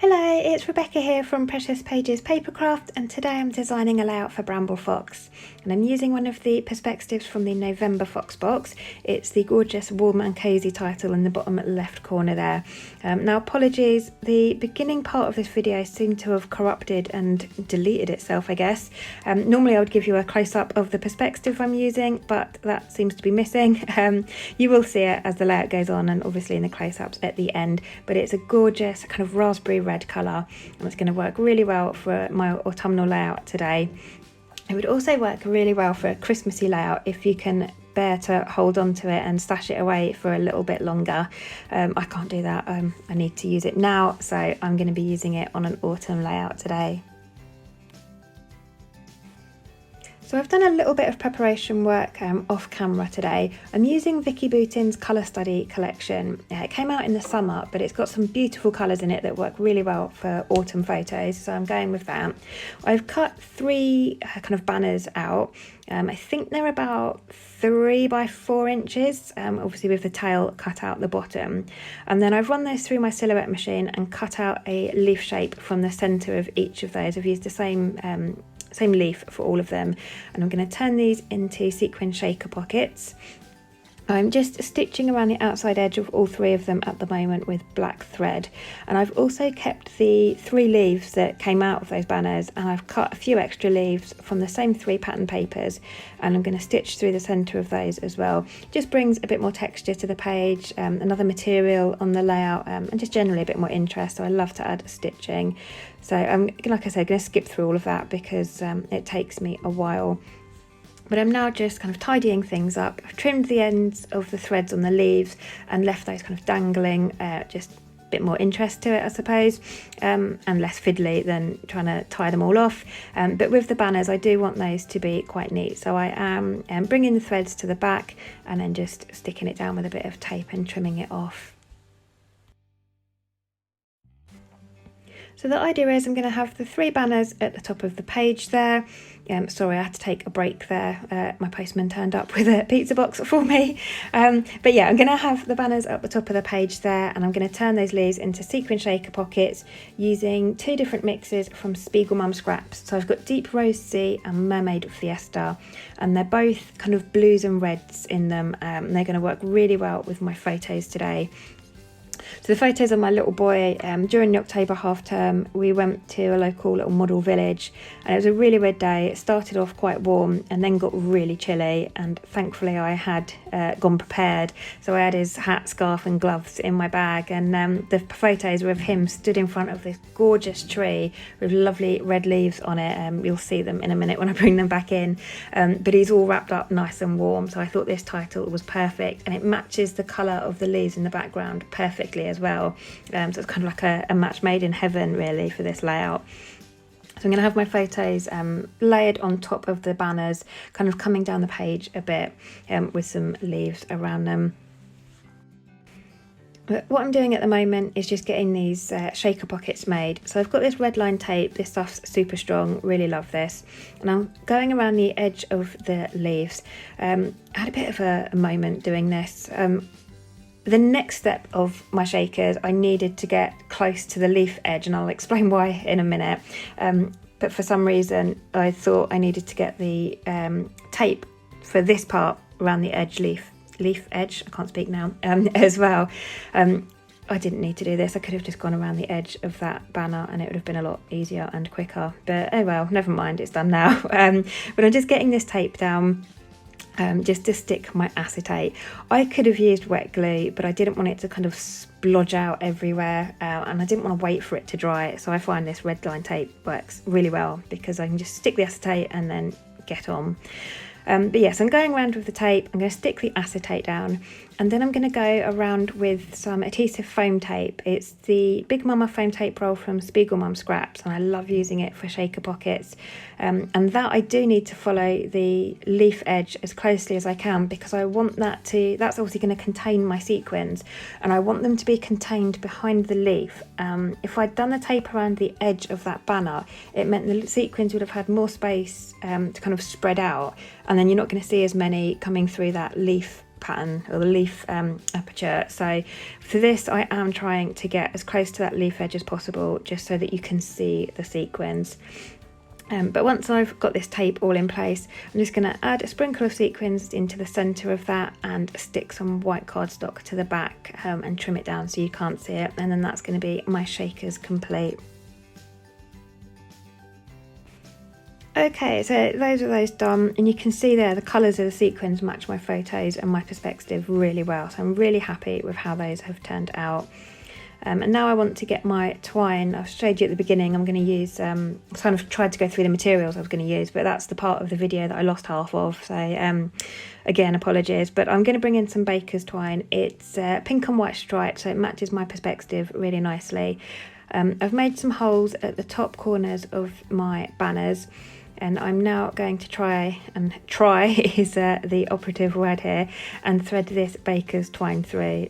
Hello, it's Rebecca here from Precious Pages Papercraft, and today I'm designing a layout for Bramble Fox, and I'm using one of the perspectives from the November Fox box. It's the gorgeous Warm and Cosy title in the bottom left corner there. Now apologies, the beginning part of this video seemed to have corrupted and deleted itself, I guess. Normally I would give you a close-up of the perspective I'm using, but that seems to be missing. You will see it as the layout goes on and obviously in the close-ups at the end, but it's a gorgeous kind of raspberry red colour, and it's going to work really well for my autumnal layout today. It would also work really well for a Christmassy layout if you can bear to hold on to it and stash it away for a little bit longer. I can't do that. I need to use it now, so I'm going to be using it on an autumn layout today. So I've done a little bit of preparation work off camera today. I'm using Vicki Boutin's colour study collection. It came out in the summer, but it's got some beautiful colours in it that work really well for autumn photos, so I'm going with that. I've cut three kind of banners out. I think they're about 3 by 4 inches, obviously with the tail cut out the bottom. And then I've run those through my silhouette machine and cut out a leaf shape from the centre of each of those. I've used the same leaf for all of them, and I'm going to turn these into sequin shaker pockets. I'm just stitching around the outside edge of all 3 of them at the moment with black thread, and I've also kept the 3 leaves that came out of those banners, and I've cut a few extra leaves from the same 3 pattern papers, and I'm going to stitch through the centre of those as well. Just brings a bit more texture to the page, another material on the layout, and just generally a bit more interest, so I love to add stitching. So I'm, like I said, going to skip through all of that because it takes me a while. But I'm now just kind of tidying things up. I've trimmed the ends of the threads on the leaves and left those kind of dangling, just a bit more interest to it, I suppose, and less fiddly than trying to tie them all off. But with the banners, I do want those to be quite neat. So I am bringing the threads to the back and then just sticking it down with a bit of tape and trimming it off. So the idea is I'm going to have the 3 banners at the top of the page there. Sorry, I had to take a break there. My postman turned up with a pizza box for me. But yeah, I'm going to have the banners up the top of the page there, and I'm going to turn those leaves into sequin shaker pockets using 2 different mixes from Spiegelmum Scraps. So I've got Deep Rose Sea and Mermaid Fiesta, and they're both kind of blues and reds in them. And they're going to work really well with my photos today. So the photos of my little boy, during the October half term, we went to a local little model village, and it was a really weird day. It started off quite warm and then got really chilly, and thankfully I had gone prepared. So I had his hat, scarf and gloves in my bag, and the photos were of him stood in front of this gorgeous tree with lovely red leaves on it. You'll see them in a minute when I bring them back in, but he's all wrapped up nice and warm, so I thought this title was perfect, and it matches the colour of the leaves in the background perfectly as well. So it's kind of like a match made in heaven really for this layout. So I'm going to have my photos layered on top of the banners, kind of coming down the page a bit, with some leaves around them. But what I'm doing at the moment is just getting these shaker pockets made. So I've got this red line tape. This stuff's super strong, really love this, and I'm going around the edge of the leaves. I had a bit of a moment doing this. The next step of my shakers, I needed to get close to the leaf edge, and I'll explain why in a minute. But for some reason, I thought I needed to get the tape for this part around the edge, leaf edge, I can't speak now, as well. I didn't need to do this. I could have just gone around the edge of that banner and it would have been a lot easier and quicker. But oh well, never mind, it's done now. But I'm just getting this tape down. Just to stick my acetate. I could have used wet glue, but I didn't want it to kind of splodge out everywhere, and I didn't want to wait for it to dry, so I find this red line tape works really well because I can just stick the acetate and then get on. But yes, I'm going around with the tape. I'm going to stick the acetate down, and then I'm going to go around with some adhesive foam tape. It's the Big Mama foam tape roll from Spiegelmum Scraps, and I love using it for shaker pockets. And that I do need to follow the leaf edge as closely as I can, because I want that's obviously going to contain my sequins, and I want them to be contained behind the leaf. If I'd done the tape around the edge of that banner, it meant the sequins would have had more space to kind of spread out, and then you're not going to see as many coming through that leaf pattern or the leaf aperture. So for this I am trying to get as close to that leaf edge as possible, just so that you can see the sequins. But once I've got this tape all in place, I'm just going to add a sprinkle of sequins into the centre of that and stick some white cardstock to the back and trim it down so you can't see it, and then that's going to be my shakers complete. Okay, so those are those done, and you can see there the colours of the sequins match my photos and my perspective really well, so I'm really happy with how those have turned out. And now I want to get my twine. I showed you at the beginning I'm going to use, kind of tried to go through the materials I was going to use, but that's the part of the video that I lost half of, so again, apologies. But I'm going to bring in some baker's twine. It's pink and white striped, so it matches my perspective really nicely. I've made some holes at the top corners of my banners, and I'm now going to try is the operative word here, and thread this baker's twine through,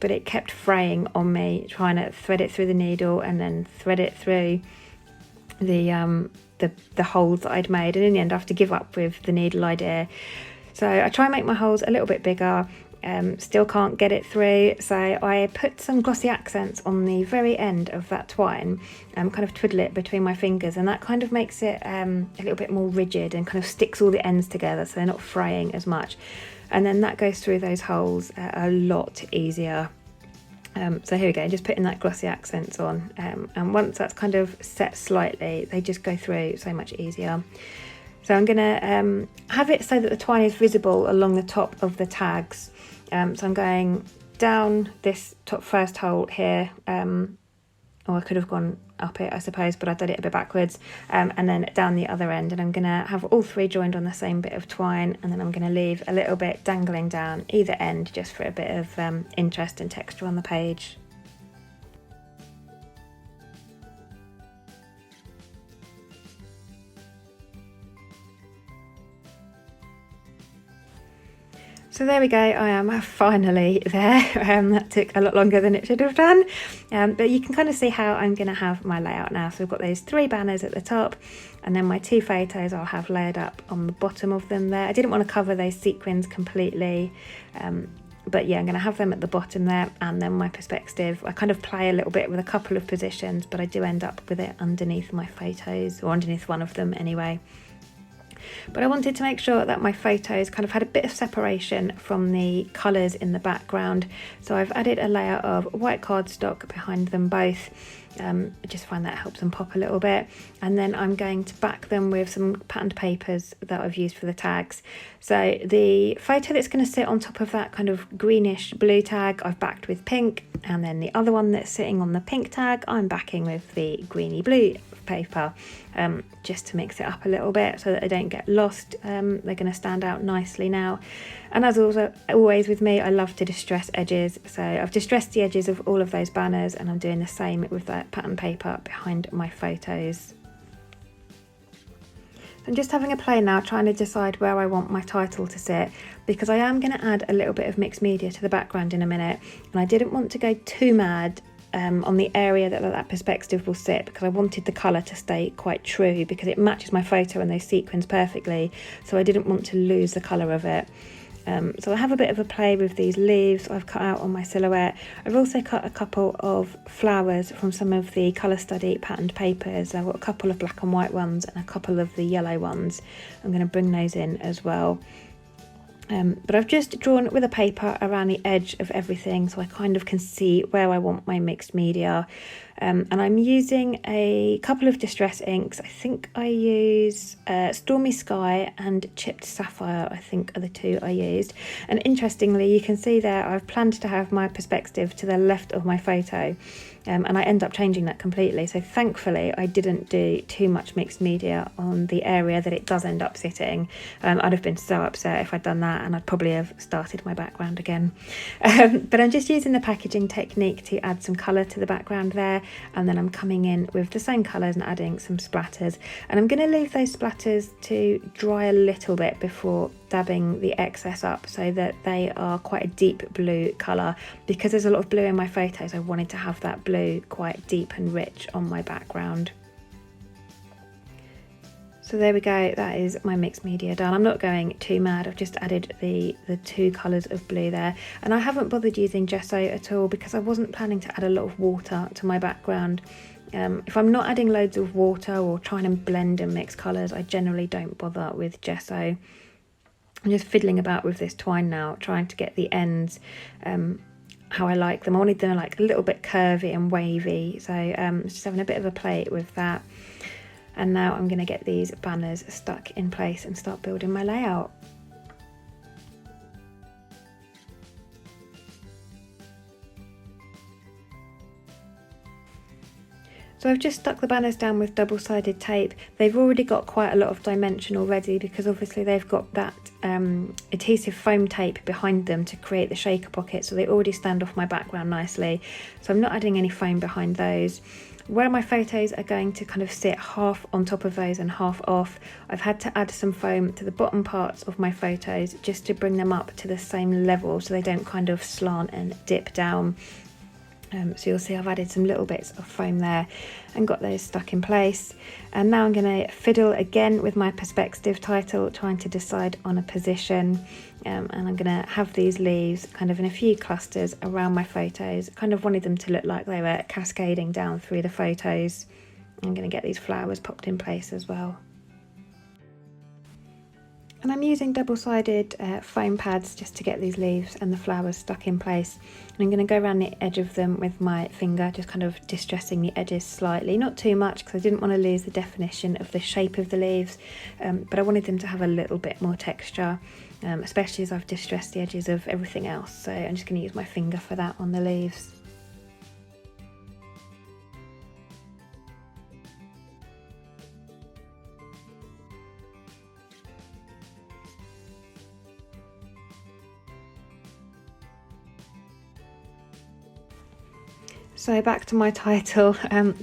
but it kept fraying on me trying to thread it through the needle and then thread it through the holes that I'd made, and in the end I have to give up with the needle idea. So I try and make my holes a little bit bigger. Still can't get it through, so I put some glossy accents on the very end of that twine, kind of twiddle it between my fingers, and that kind of makes it a little bit more rigid and kind of sticks all the ends together so they're not fraying as much, and then that goes through those holes a lot easier. So here we go, just putting that glossy accents on, and once that's kind of set slightly, they just go through so much easier. So I'm going to have it so that the twine is visible along the top of the tags. So I'm going down this top first hole here, or I could have gone up it I suppose, but I did it a bit backwards, and then down the other end, and I'm going to have all three joined on the same bit of twine, and then I'm going to leave a little bit dangling down either end just for a bit of interest and texture on the page. So there we go, I am finally there. That took a lot longer than it should have done, but you can kind of see how I'm going to have my layout now. So I've got those three banners at the top, and then my two photos I'll have layered up on the bottom of them there. I didn't want to cover those sequins completely, but yeah, I'm going to have them at the bottom there, and then my perspective. I kind of play a little bit with a couple of positions, but I do end up with it underneath my photos, or underneath one of them anyway. But I wanted to make sure that my photos kind of had a bit of separation from the colours in the background, so I've added a layer of white cardstock behind them both. I just find that helps them pop a little bit, and then I'm going to back them with some patterned papers that I've used for the tags. So the photo that's going to sit on top of that kind of greenish blue tag I've backed with pink, and then the other one that's sitting on the pink tag I'm backing with the greeny blue paper, just to mix it up a little bit so that they don't get lost. They're going to stand out nicely now. And as always with me, I love to distress edges, so I've distressed the edges of all of those banners, and I'm doing the same with that pattern paper behind my photos. I'm just having a play now, trying to decide where I want my title to sit, because I am going to add a little bit of mixed media to the background in a minute, and I didn't want to go too mad on the area that perspective will sit, because I wanted the colour to stay quite true, because it matches my photo and those sequins perfectly, so I didn't want to lose the colour of it. So I have a bit of a play with these leaves I've cut out on my silhouette. I've also cut a couple of flowers from some of the colour study patterned papers. I've got a couple of black and white ones and a couple of the yellow ones. I'm going to bring those in as well. But I've just drawn with a paper around the edge of everything, so I kind of can see where I want my mixed media. And I'm using a couple of distress inks. I think I use Stormy Sky and Chipped Sapphire, I think are the two I used. And interestingly, you can see there I've planned to have my perspective to the left of my photo. And I end up changing that completely. So thankfully I didn't do too much mixed media on the area that it does end up sitting. I'd have been so upset if I'd done that, and I'd probably have started my background again. But I'm just using the packaging technique to add some colour to the background there, and then I'm coming in with the same colours and adding some splatters. And I'm going to leave those splatters to dry a little bit before dabbing the excess up, so that they are quite a deep blue colour. Because there's a lot of blue in my photos, I wanted to have that blue quite deep and rich on my background. So there we go, that is my mixed media done. I'm not going too mad, I've just added the two colours of blue there. And I haven't bothered using gesso at all because I wasn't planning to add a lot of water to my background. If I'm not adding loads of water or trying to blend and mix colours, I generally don't bother with gesso. I'm just fiddling about with this twine now, trying to get the ends how I like them. I wanted them like a little bit curvy and wavy, so just having a bit of a play with that. And now I'm going to get these banners stuck in place and start building my layout. So I've just stuck the banners down with double-sided tape. They've already got quite a lot of dimension already because obviously they've got that adhesive foam tape behind them to create the shaker pocket, so they already stand off my background nicely. So I'm not adding any foam behind those. Where my photos are going to kind of sit half on top of those and half off, I've had to add some foam to the bottom parts of my photos just to bring them up to the same level so they don't kind of slant and dip down. So you'll see I've added some little bits of foam there and got those stuck in place. And now I'm going to fiddle again with my perspective title, trying to decide on a position. And I'm going to have these leaves kind of in a few clusters around my photos. Kind of wanted them to look like they were cascading down through the photos. I'm going to get these flowers popped in place as well. And I'm using double-sided foam pads just to get these leaves and the flowers stuck in place. And I'm going to go around the edge of them with my finger, just kind of distressing the edges slightly. Not too much because I didn't want to lose the definition of the shape of the leaves, but I wanted them to have a little bit more texture, especially as I've distressed the edges of everything else. So I'm just going to use my finger for that on the leaves. So back to my title,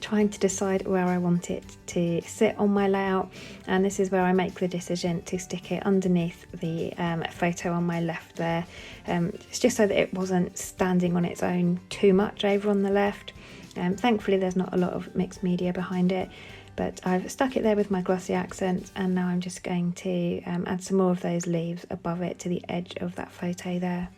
trying to decide where I want it to sit on my layout, and this is where I make the decision to stick it underneath the photo on my left there. It's just so that it wasn't standing on its own too much over on the left. Thankfully there's not a lot of mixed media behind it, but I've stuck it there with my glossy accents, and now I'm just going to add some more of those leaves above it to the edge of that photo there.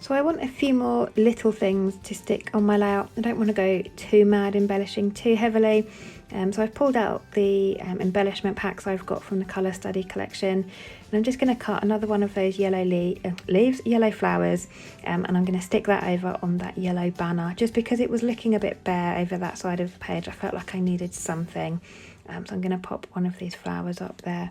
So I want a few more little things to stick on my layout. I don't want to go too mad embellishing too heavily. So I've pulled out the embellishment packs I've got from the colour study collection, and I'm just going to cut another one of those yellow yellow flowers, and I'm going to stick that over on that yellow banner, just because it was looking a bit bare over that side of the page. I felt like I needed something, so I'm going to pop one of these flowers up there.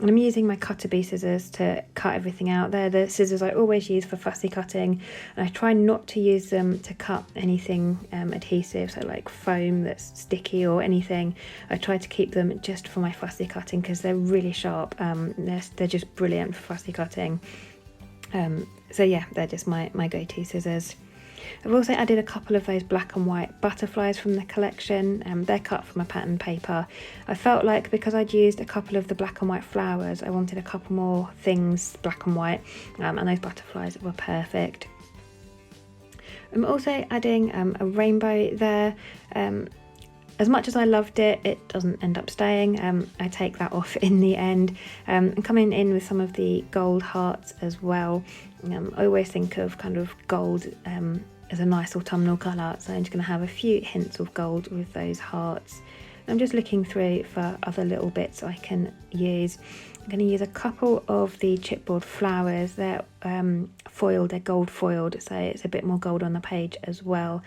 And I'm using my cutter bee scissors to cut everything out. They're the scissors I always use for fussy cutting, and I try not to use them to cut anything adhesive, so like foam that's sticky or anything. I try to keep them just for my fussy cutting because they're really sharp. They're just brilliant for fussy cutting. So yeah, they're just my go-to scissors. I've also added a couple of those black and white butterflies from the collection. They're cut from a pattern paper. I felt like because I'd used a couple of the black and white flowers, I wanted a couple more things black and white, and those butterflies were perfect. I'm also adding a rainbow there. As much as I loved it, it doesn't end up staying. I take that off in the end. And coming in with some of the gold hearts as well. I always think of kind of gold as a nice autumnal colour, so I'm just going to have a few hints of gold with those hearts. I'm just looking through for other little bits I can use. I'm going to use a couple of the chipboard flowers. They're foiled, they're gold foiled, so it's a bit more gold on the page as well.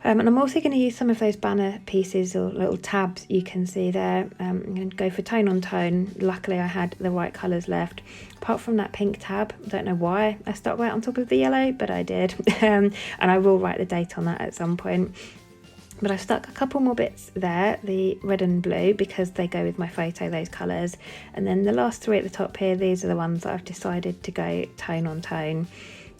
And I'm also going to use some of those banner pieces or little tabs you can see there. I'm going to go for tone on tone. Luckily I had the right colours left. Apart from that pink tab, I don't know why I stuck right on top of the yellow, but I did. And I will write the date on that at some point. But I've stuck a couple more bits there, the red and blue, because they go with my photo, those colours. And then the last three at the top here, these are the ones that I've decided to go tone on tone.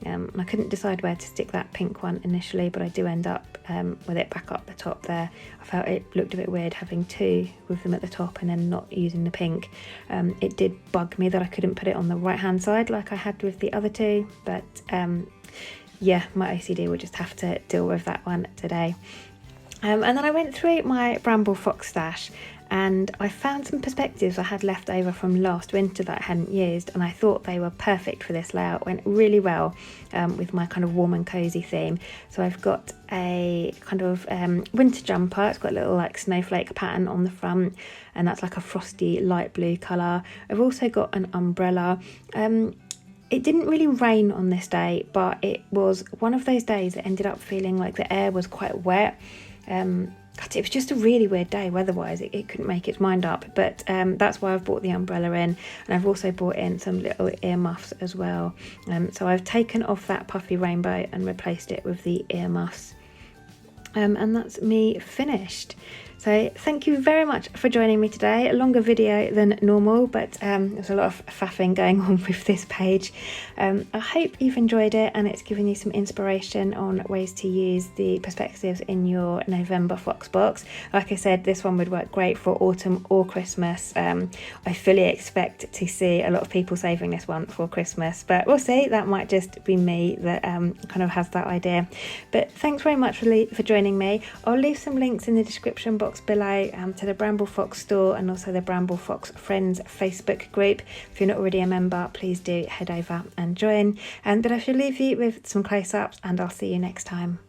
I couldn't decide where to stick that pink one initially, but I do end up with it back up the top there. I felt it looked a bit weird having two with them at the top and then not using the pink. It did bug me that I couldn't put it on the right hand side like I had with the other two, but yeah, my OCD will just have to deal with that one today. And then I went through my Bramble Fox stash and I found some perspectives I had left over from last winter that I hadn't used, and I thought they were perfect for this layout. Went really well with my kind of warm and cozy theme. So I've got a kind of winter jumper. It's got a little like snowflake pattern on the front, and that's like a frosty light blue colour. I've also got an umbrella. It didn't really rain on this day, but it was one of those days that ended up feeling like the air was quite wet. It was just a really weird day weather-wise. It couldn't make its mind up, but that's why I've brought the umbrella in, and I've also brought in some little earmuffs as well. So I've taken off that puffy rainbow and replaced it with the earmuffs, and that's me finished. So thank you very much for joining me today. A longer video than normal, but there's a lot of faffing going on with this page. I hope you've enjoyed it and it's given you some inspiration on ways to use the perspectives in your November Fox box. Like I said, this one would work great for autumn or Christmas. I fully expect to see a lot of people saving this one for Christmas, but we'll see. That might just be me that kind of has that idea. But thanks very much for joining me. I'll leave some links in the description box below to the Bramble Fox store and also the Bramble Fox Friends Facebook group. If you're not already a member, please do head over and join. But I shall leave you with some close-ups and I'll see you next time.